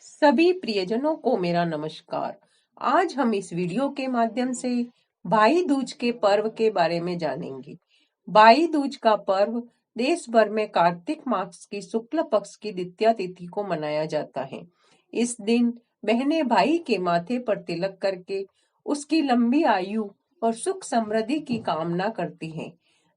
सभी प्रियजनों को मेरा नमस्कार। आज हम इस वीडियो के माध्यम से भाई दूज के पर्व के बारे में जानेंगे। भाई दूज का पर्व देश भर में कार्तिक मास की शुक्ल पक्ष की द्वितीया तिथि को मनाया जाता है। इस दिन बहनें भाई के माथे पर तिलक करके उसकी लंबी आयु और सुख समृद्धि की कामना करती हैं।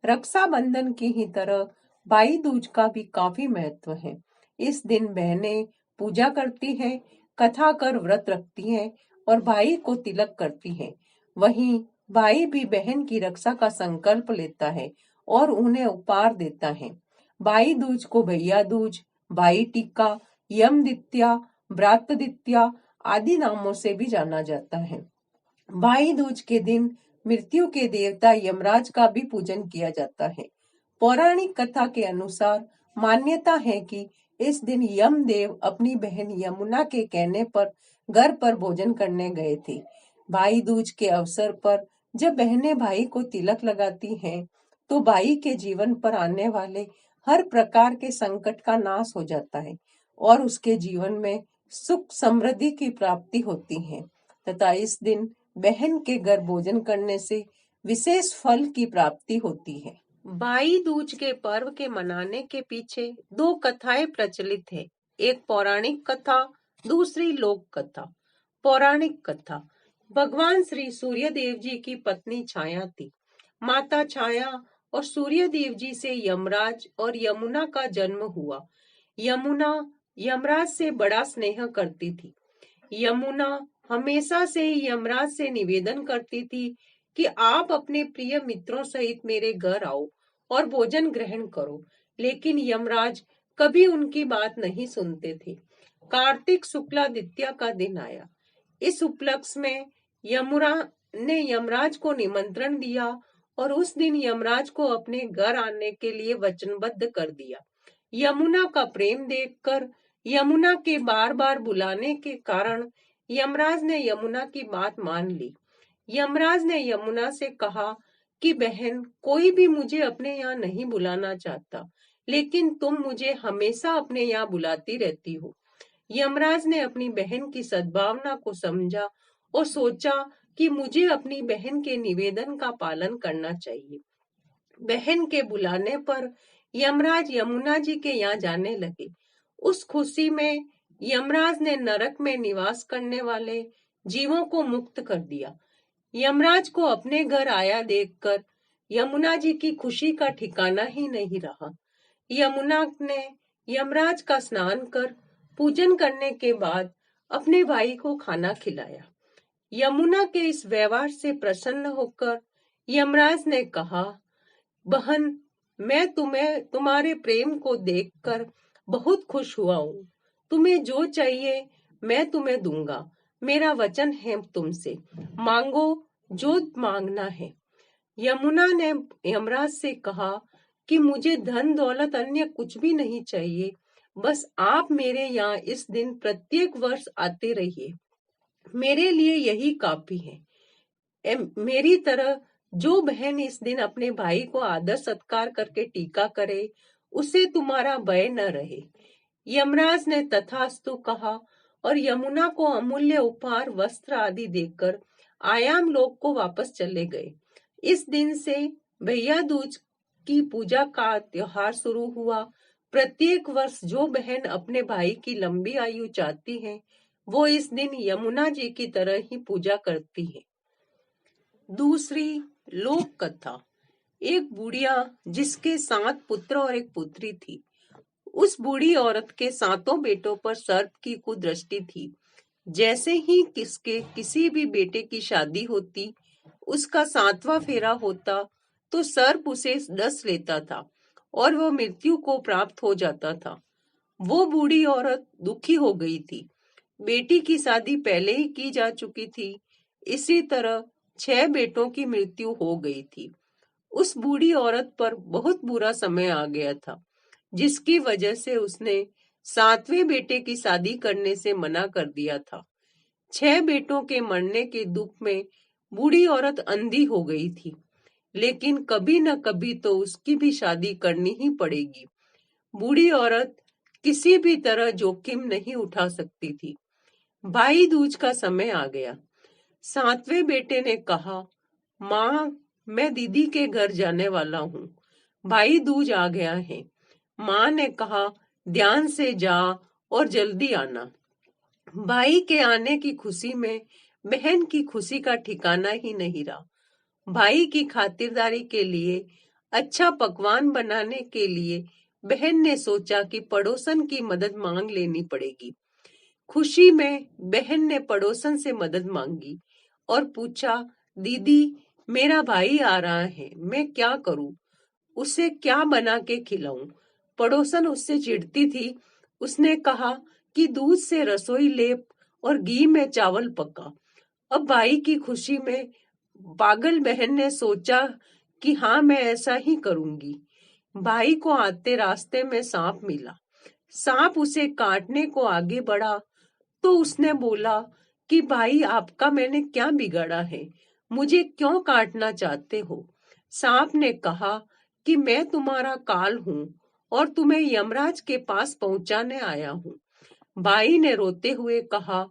रक्षाबंधन की ही तरह भाई दूज का भी काफी महत्व है। इस दिन बहनें पूजा करती हैं, कथा कर व्रत रखती हैं और भाई को तिलक करती हैं। वहीं भाई भी बहन की रक्षा का संकल्प लेता है और उन्हें उपहार देता है। भाई दूज को भैया दूज, भाई टीका, यम द्वितीया, व्रत द्वितीया आदि नामों से भी जाना जाता है। भाई दूज के दिन मृत्यु के देवता यमराज का भी पूजन किया जाता है। पौराणिक कथा के अनुसार मान्यता है कि इस दिन यमदेव अपनी बहन यमुना के कहने पर घर पर भोजन करने गए थे। भाई दूज के अवसर पर जब बहनें भाई को तिलक लगाती हैं, तो भाई के जीवन पर आने वाले हर प्रकार के संकट का नाश हो जाता है और उसके जीवन में सुख समृद्धि की प्राप्ति होती है तथा इस दिन बहन के घर भोजन करने से विशेष फल की प्राप्ति होती है। भाई दूज के पर्व के मनाने के पीछे दो कथाएं प्रचलित है। एक पौराणिक कथा, दूसरी लोक कथा। पौराणिक कथा। भगवान श्री सूर्य देव जी की पत्नी छाया थी। माता छाया और सूर्य देव जी से यमराज और यमुना का जन्म हुआ। यमुना यमराज से बड़ा स्नेह करती थी। यमुना हमेशा से ही यमराज से निवेदन करती थी कि आप अपने प्रिय मित्रों सहित मेरे घर आओ और भोजन ग्रहण करो, लेकिन यमराज कभी उनकी बात नहीं सुनते थे। कार्तिक शुक्ला द्वितीया का दिन आया। इस उपलक्ष्य में यमुना ने यमराज को निमंत्रण दिया और उस दिन यमराज को अपने घर आने के लिए वचनबद्ध कर दिया। यमुना का प्रेम देखकर यमुना के बार बार बुलाने के कारण यमराज ने यमुना की बात मान ली। यमराज ने यमुना से कहा कि बहन, कोई भी मुझे अपने यहाँ नहीं बुलाना चाहता, लेकिन तुम मुझे हमेशा अपने यहाँ बुलाती रहती हो। यमराज ने अपनी बहन की सद्भावना को समझा और सोचा कि मुझे अपनी बहन के निवेदन का पालन करना चाहिए। बहन के बुलाने पर यमराज यमुना जी के यहाँ जाने लगे। उस खुशी में यमराज ने नरक में निवास करने वाले जीवों को मुक्त कर दिया। यमराज को अपने घर आया देखकर यमुना जी की खुशी का ठिकाना ही नहीं रहा। यमुना ने यमराज का स्नान कर पूजन करने के बाद अपने भाई को खाना खिलाया। यमुना के इस व्यवहार से प्रसन्न होकर यमराज ने कहा, बहन, मैं तुम्हारे प्रेम को देखकर बहुत खुश हुआ हूँ। तुम्हें जो चाहिए मैं तुम्हें दूंगा। मेरा वचन है तुमसे, मांगो जो मांगना है। यमुना ने यमराज से कहा कि मुझे धन दौलत अन्य कुछ भी नहीं चाहिए, बस आप मेरे यहाँ इस दिन प्रत्येक वर्ष आते रहिए, मेरे लिए यही काफी है। मेरी तरह जो बहन इस दिन अपने भाई को आदर सत्कार करके टीका करे, उसे तुम्हारा भय न रहे। यमराज ने तथास्तु कहा और यमुना को अमूल्य उपहार, वस्त्र आदि देकर आयाम लोक को वापस चले गए। इस दिन से भैया दूज की पूजा का त्योहार शुरू हुआ। प्रत्येक वर्ष जो बहन अपने भाई की लंबी आयु चाहती है, वो इस दिन यमुना जी की तरह ही पूजा करती है। दूसरी लोक कथा। एक बुढ़िया जिसके 7 पुत्र और एक पुत्री थी। उस बूढ़ी औरत के 7 बेटों पर सर्प की कुदृष्टि थी। जैसे ही किसी भी बेटे की शादी होती, उसका 7वां फेरा होता, तो सर्प उसे डस लेता था और वह मृत्यु को प्राप्त हो जाता था। वो बूढ़ी औरत दुखी हो गई थी। बेटी की शादी पहले ही की जा चुकी थी। इसी तरह 6 बेटों की मृत्यु हो गई थी। उस बूढ़ी औरत पर बहुत बुरा समय आ गया था, जिसकी वजह से उसने 7वें बेटे की शादी करने से मना कर दिया था। 6 बेटों के मरने के दुख में बूढ़ी औरत अंधी हो गई थी, लेकिन कभी न कभी तो उसकी भी शादी करनी ही पड़ेगी। बूढ़ी औरत किसी भी तरह जोखिम नहीं उठा सकती थी। भाई दूज का समय आ गया। सातवें बेटे ने कहा, माँ, मैं दीदी के घर जाने वाला हूँ। भाई दूज आ गया है। माँ ने कहा, ध्यान से जा और जल्दी आना। भाई के आने की खुशी में बहन की खुशी का ठिकाना ही नहीं रहा। भाई की खातिरदारी के लिए, अच्छा पकवान बनाने के लिए बहन ने सोचा कि पड़ोसन की मदद मांग लेनी पड़ेगी। खुशी में बहन ने पड़ोसन से मदद मांगी और पूछा, दीदी, मेरा भाई आ रहा है, मैं क्या करूं? उसे क्या बना के खिलाऊं? पड़ोसन उससे चिढ़ती थी। उसने कहा कि दूध से रसोई लेप और घी में चावल पका। अब भाई की खुशी में पागल बहन ने सोचा कि हाँ, मैं ऐसा ही करूंगी। भाई को आते रास्ते में सांप मिला। सांप उसे काटने को आगे बढ़ा तो उसने बोला कि भाई, आपका मैंने क्या बिगाड़ा है? मुझे क्यों काटना चाहते हो? सांप ने कहा कि मैं तुम्हारा काल हूँ और तुम्हें यमराज के पास पहुंचाने आया हूँ। भाई ने रोते हुए कहा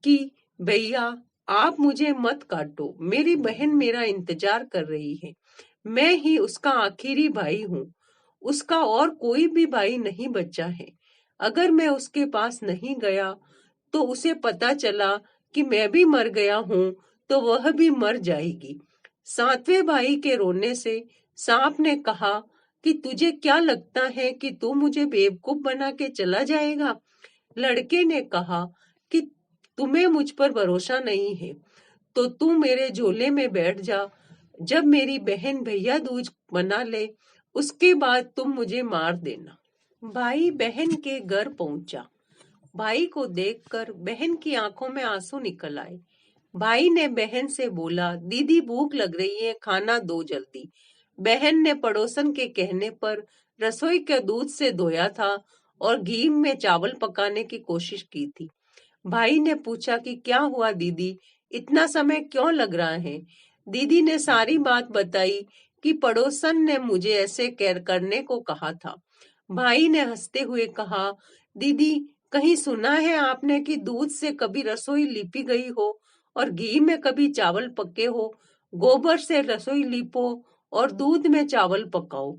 कि भैया, आप मुझे मत काटो, मेरी बहन मेरा इंतजार कर रही है। मैं ही उसका आखिरी भाई हूँ। उसका और कोई भी भाई नहीं बचा है। अगर मैं उसके पास नहीं गया तो उसे पता चला कि मैं भी मर गया हूँ तो वह भी मर जाएगी। सातवें भाई के रोने से सांप ने कहा कि तुझे क्या लगता है कि तू मुझे बेवकूफ बना के चला जाएगा? लड़के ने कहा कि तुम्हें मुझ पर भरोसा नहीं है तो तू मेरे झोले में बैठ जा। जब मेरी बहन भैया दूज मना ले उसके बाद तुम मुझे मार देना। भाई बहन के घर पहुंचा। भाई को देखकर बहन की आंखों में आंसू निकल आए। भाई ने बहन से बोला, दीदी, भूख लग रही है, खाना दो जल्दी। बहन ने पड़ोसन के कहने पर रसोई के दूध से धोया था और घी में चावल पकाने की कोशिश की थी। भाई ने पूछा कि क्या हुआ दीदी, इतना समय क्यों लग रहा है? दीदी ने सारी बात बताई कि पड़ोसन ने मुझे ऐसे करने को कहा था। भाई ने हंसते हुए कहा, दीदी, कहीं सुना है आपने कि दूध से कभी रसोई लिपी गई हो और घी में कभी चावल पके हो? गोबर से रसोई लिपो और दूध में चावल पकाओ।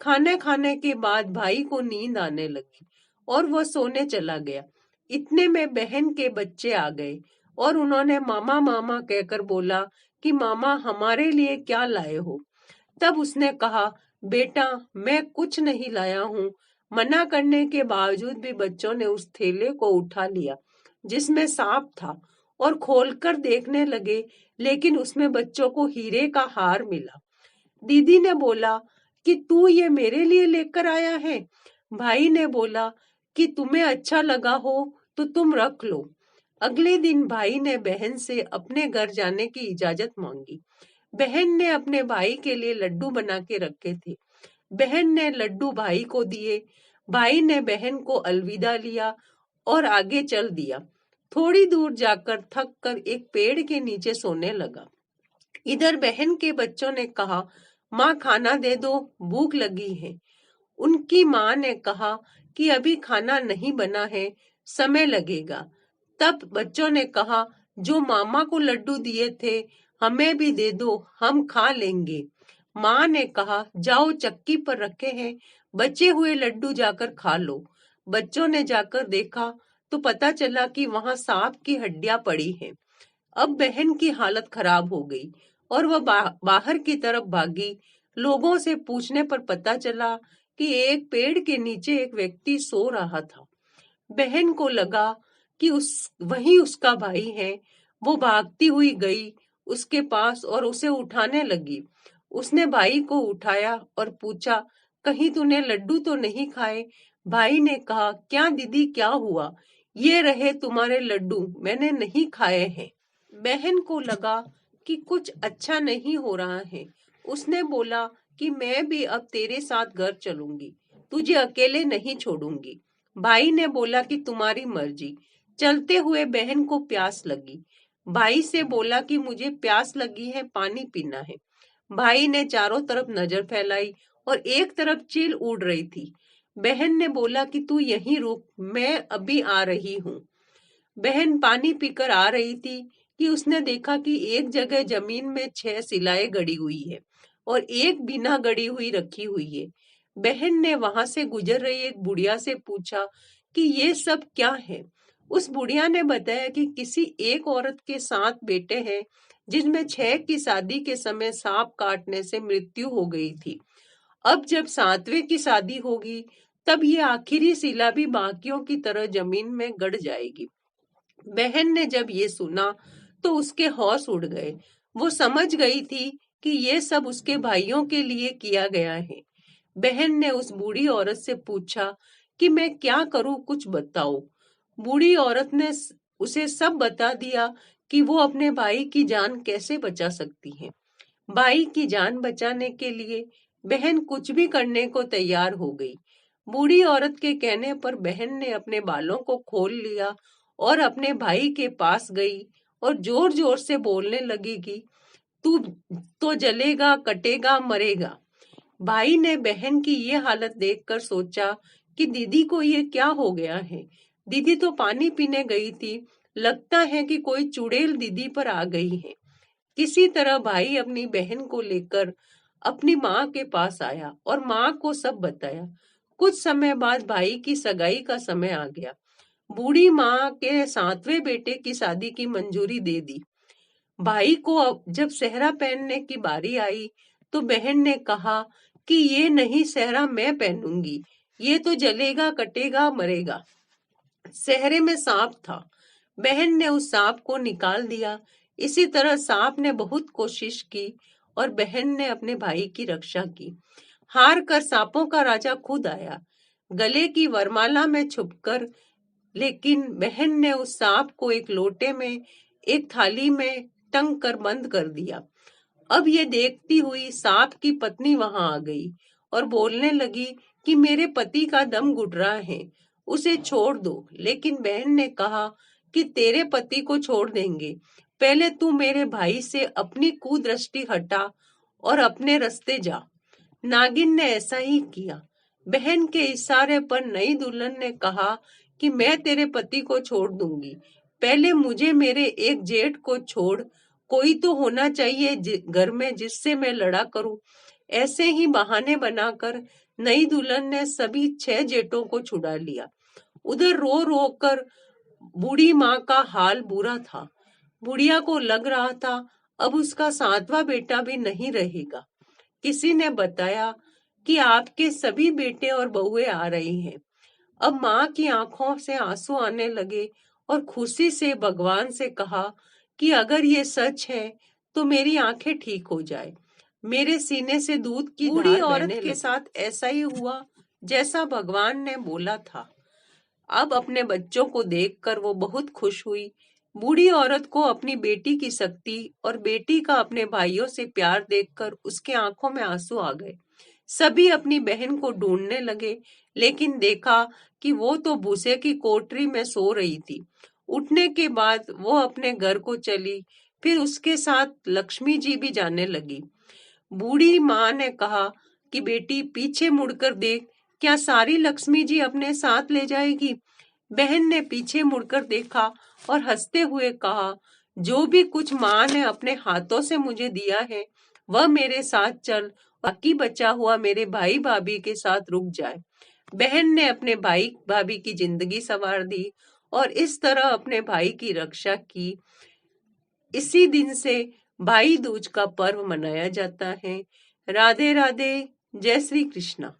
खाने खाने के बाद भाई को नींद आने लगी और वह सोने चला गया। इतने में बहन के बच्चे आ गए और उन्होंने मामा मामा कहकर बोला कि मामा, हमारे लिए क्या लाए हो? तब उसने कहा, बेटा, मैं कुछ नहीं लाया हूँ। मना करने के बावजूद भी बच्चों ने उस थैले को उठा लिया जिसमें सांप था और खोलकर देखने लगे, लेकिन उसमें बच्चों को हीरे का हार मिला। दीदी ने बोला कि तू ये मेरे लिए लेकर आया है? भाई ने बोला कि तुम्हें अच्छा लगा हो तो तुम रख लो। अगले दिन भाई ने बहन से अपने घर जाने की इजाजत मांगी। बहन ने अपने भाई के लिए लड्डू बना के रखे थे। बहन ने लड्डू भाई को दिए। भाई ने बहन को अलविदा लिया और आगे चल दिया। थोड़ी दूर जाकर थक कर एक पेड़ के नीचे सोने लगा। इधर बहन के बच्चों ने कहा, माँ, खाना दे दो, भूख लगी है। उनकी माँ ने कहा कि अभी खाना नहीं बना है, समय लगेगा। तब बच्चों ने कहा, जो मामा को लड्डू दिए थे हमें भी दे दो, हम खा लेंगे। माँ ने कहा, जाओ, चक्की पर रखे हैं, बचे हुए लड्डू जाकर खा लो। बच्चों ने जाकर देखा तो पता चला कि वहां सांप की हड्डियां पड़ी हैं। अब बहन की हालत खराब हो गई और वह बाहर की तरफ भागी। लोगों से पूछने पर पता चला कि एक पेड़ के नीचे एक व्यक्ति सो रहा था। बहन को लगा कि वही उसका भाई है। वो भागती हुई गई उसके पास और उसे उठाने लगी। उसने भाई को उठाया और पूछा, कहीं तूने लड्डू तो नहीं खाए? भाई ने कहा, क्या दीदी, क्या हुआ? ये रहे तुम्हारे लड्डू, मैंने नहीं खाए हैं। बहन को लगा कि कुछ अच्छा नहीं हो रहा है। उसने बोला कि मैं भी अब तेरे साथ घर चलूंगी, तुझे अकेले नहीं छोड़ूंगी। भाई ने बोला कि तुम्हारी मर्जी। चलते हुए बहन को प्यास लगी। भाई से बोला कि मुझे प्यास लगी है, पानी पीना है। भाई ने चारों तरफ नजर फैलाई और एक तरफ चील उड़ रही थी। बहन ने बोला कि तू यहीं रुक, मैं अभी आ रही हूँ। बहन पानी पीकर आ रही थी कि उसने देखा कि एक जगह जमीन में 6 सिलाएं गड़ी हुई है और एक बिना गड़ी हुई रखी हुई है। बहन ने वहां से गुजर रही एक बुढ़िया से पूछा कि ये सब क्या है। उस बुढ़िया ने बताया कि किसी एक औरत के 7 बेटे हैं जिनमें 6 की शादी के समय सांप काटने से मृत्यु हो गई थी। अब जब 7वें की शादी होगी तब ये आखिरी शिला भी बाकियों की तरह जमीन में गड़ जाएगी। बहन ने जब ये सुना तो उसके होश उड़ गए। वो समझ गई थी कि ये सब उसके भाइयों के लिए किया गया है। बहन ने उस बूढ़ी औरत से पूछा कि मैं क्या करूं, कुछ बताओ। बूढ़ी औरत ने उसे सब बता दिया कि वो अपने भाई की जान कैसे बचा सकती है। भाई की जान बचाने के लिए बहन कुछ भी करने को तैयार हो गई। बूढ़ी औरत के कहने पर बहन ने अपने बालों को खोल लिया और अपने भाई के पास गई और जोर जोर से बोलने लगी कि तू तो जलेगा, कटेगा, मरेगा। भाई ने बहन की ये हालत देखकर सोचा कि दीदी को ये क्या हो गया है। दीदी तो पानी पीने गई थी, लगता है कि कोई चुड़ैल दीदी पर आ गई है। किसी तरह भाई अपनी बहन को लेकर अपनी माँ के पास आया और माँ को सब बताया। कुछ समय बाद भाई की सगाई का समय आ गया। बूढ़ी माँ के 7वें बेटे की शादी की मंजूरी दे दी। भाई को अब जब सेहरा पहनने की बारी आई तो बहन ने कहा कि ये नहीं सेहरा मैं पहनूंगी, ये तो जलेगा, कटेगा, मरेगा। सेहरे में सांप था। बहन ने उस सांप को निकाल दिया। इसी तरह सांप ने बहुत कोशिश की और बहन ने अपने भाई की रक्षा की। हार कर सांपों का राजा खुद आया, गले की वरमाला में छुपकर। लेकिन बहन ने उस सांप को एक लोटे में, एक थाली में टंग कर बंद कर दिया। अब ये देखती हुई सांप की पत्नी वहां आ गई और बोलने लगी कि मेरे पति का दम घुट रहा है, उसे छोड़ दो। लेकिन बहन ने कहा कि तेरे पति को छोड़ देंगे, पहले तू मेरे भाई से अपनी कुदृष्टि हटा और अपने रास्ते जा। नागिन ने ऐसा ही किया। बहन के इशारे पर नई दुल्हन ने कहा कि मैं तेरे पति को छोड़ दूंगी, पहले मुझे मेरे एक जेठ को छोड़। कोई तो होना चाहिए घर में जिससे मैं लड़ा करूं। ऐसे ही बहाने बनाकर नई दुल्हन ने सभी 6 जेठों को छुड़ा लिया। उधर रो रो कर बूढ़ी माँ का हाल बुरा था। बुढ़िया को लग रहा था अब उसका 7वां बेटा भी नहीं रहेगा। किसी ने बताया कि आपके सभी बेटे और बहुएं आ रही हैं। अब माँ की आंखों से आंसू आने लगे और खुशी से भगवान से कहा कि अगर ये सच है तो मेरी आंखें ठीक हो जाए, मेरे सीने से दूध की धार बहने लगी। बूढ़ी औरत के साथ ऐसा ही हुआ जैसा भगवान ने बोला था। अब अपने बच्चों को देखकर वो बहुत खुश हुई। बूढ़ी औरत को अपनी बेटी की शक्ति और बेटी का अपने भाइयों से प्यार देखकर उसके आंखों में आंसू आ गए। सभी अपनी बहन को ढूंढने लगे, लेकिन देखा कि वो तो भूसे की कोठरी में सो रही थी। उठने के बाद वो अपने घर को चली। फिर उसके साथ लक्ष्मी जी भी जाने लगी। बूढ़ी माँ ने कहा कि बेटी पीछे मुड़कर देख, क्या सारी लक्ष्मी जी अपने साथ ले जाएगी। बहन ने पीछे मुड़कर देखा और हंसते हुए कहा, जो भी कुछ माँ ने अपने हाथों से मुझे दिया है वह मेरे साथ चल, बाकी बचा हुआ मेरे भाई भाभी के साथ रुक जाए। बहन ने अपने भाई भाभी की जिंदगी संवार दी और इस तरह अपने भाई की रक्षा की। इसी दिन से भाई दूज का पर्व मनाया जाता है। राधे राधे, जय श्री कृष्णा।